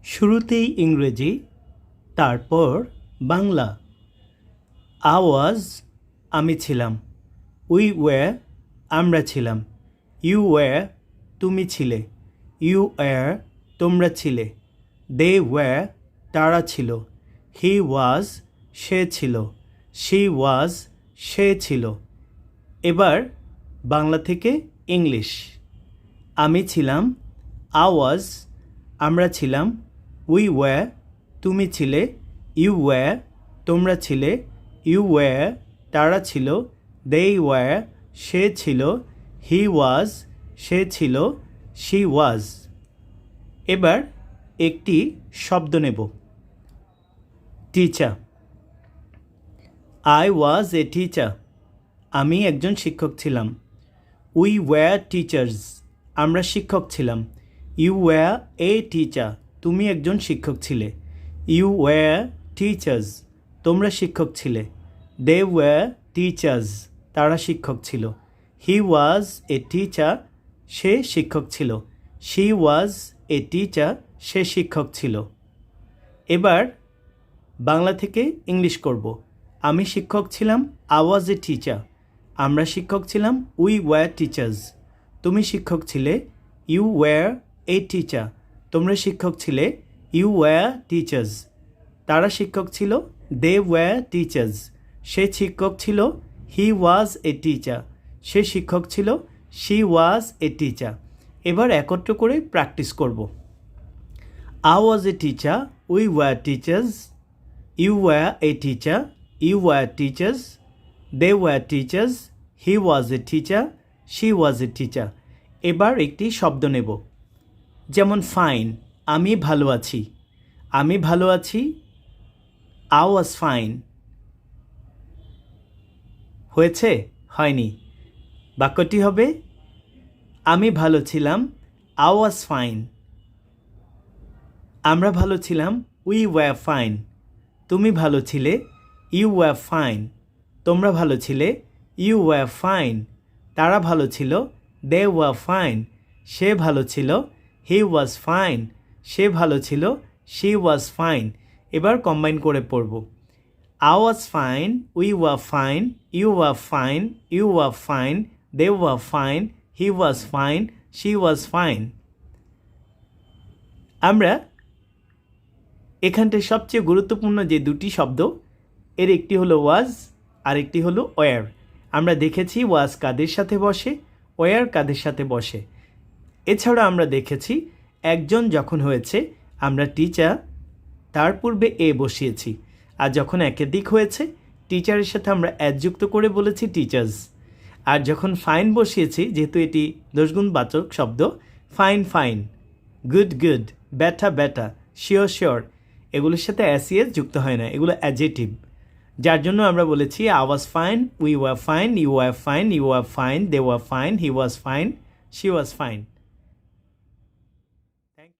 শুরুতেই ইংরেজি, তারপর বাংলা। আওয়াজ আমি ছিলাম, উই ওয়্যার আমরা ছিলাম, ইউ ওয়্যার তুমি ছিলে, ইউ ওয়্যার তোমরা ছিলে, দে ওয়্যার তারা ছিল, হি ওয়াজ সে ছিল, শি ওয়াজ সে ছিল। এবার বাংলা থেকে ইংলিশ। আমি ছিলাম, আওয়াজ আমরা ছিলাম, উই ওয়্যার তুমি ছিলে, ইউ ওয়্যার তোমরা ছিলে, ইউ ওয়্যার তারা ছিল, দে ওয়্যার সে ছিল, হি ওয়াজ সে ছিল, শি ওয়াজ। এবার একটি শব্দ নেব। Teacher. I was a teacher. আমি একজন শিক্ষক ছিলাম। We were teachers. আমরা শিক্ষক ছিলাম। You were a teacher. তুমি একজন শিক্ষক ছিলে। You were teachers. তোমরা শিক্ষক ছিলে। They were teachers. তারা শিক্ষক ছিল। হি ওয়াজ এ টিচার। সে শিক্ষক ছিল। She was a teacher. সে শিক্ষক ছিল। এবার বাংলা থেকে ইংলিশ করব। আমি শিক্ষক ছিলাম, আই ওয়াজ এ টিচার। আমরা শিক্ষক ছিলাম, উই ওয়্যার টিচার্স। তুমি শিক্ষক ছিলে, ইউ ওয়্যার এ টিচার। তোমরা শিক্ষক ছিলে, ইউ ওয়্যার টিচার্স। তারা শিক্ষক ছিল, দে ওয়্যার টিচার্স। সে শিক্ষক ছিল, হি ওয়াজ এ টিচার। সে শিক্ষক ছিল, শি ওয়াজ এ টিচার। এবার একত্র করে প্র্যাকটিস করব। I was a teacher, we were teachers, you were a teacher, you were teachers, they were teachers, he was a teacher, she was a teacher. এবার একটি শব্দ নেব, যেমন ফাইন। আমি ভালো আছি। আমি ভালো আছি, আই ওয়াজ ফাইন। হয়েছে? হয়নি। বাক্যটি হবে, আমি ভালো ছিলাম, আই ওয়াজ ফাইন। আমরা ভালো ছিলাম, উই ওয়্যার ফাইন। তুমি ভালো ছিলে, ইউ ওয়্যার ফাইন। তোমরা ভালো ছিলে, ইউ ওয়্যার ফাইন। তারা ভালো ছিল, দে ওয়্যার ফাইন। সে ভালো ছিল, হি ওয়াজ ফাইন। সে ভালো ছিল, শি ওয়াজ ফাইন। এবার কম্বাইন করে পড়ব। I was fine, we were fine, you were fine, you were fine, they were fine, he was fine, she was fine. আমরা এখানটায় সবচেয়ে গুরুত্বপূর্ণ যে দুটি শব্দ, এর একটি হলো ওয়াজ আর একটি হলো ওয়্যার। আমরা দেখেছি ওয়াজ কাদের সাথে বসে, ওয়্যার কাদের সাথে বসে। এছাড়া আমরা দেখেছি একজন যখন হয়েছে আমরা টিচার, তার পূর্বে এ বসিয়েছি। আর যখন একাধিক হয়েছে, টিচারের সাথে আমরা যুক্ত করে বলেছি টিচার্স। আর যখন ফাইন বসিয়েছি, যেহেতু এটি দোষগুণবাচক শব্দ, ফাইন ফাইন, গুড গুড, ব্যাটা ব্যাটা, শিওর শিওর, এগুলোর সাথে এস যুক্ত হয় না, এগুলো অ্যাডজেটিভ। যার জন্য আমরা বলেছি I was fine, we were fine, you were fine, you were fine, they were fine, he was fine, she was fine.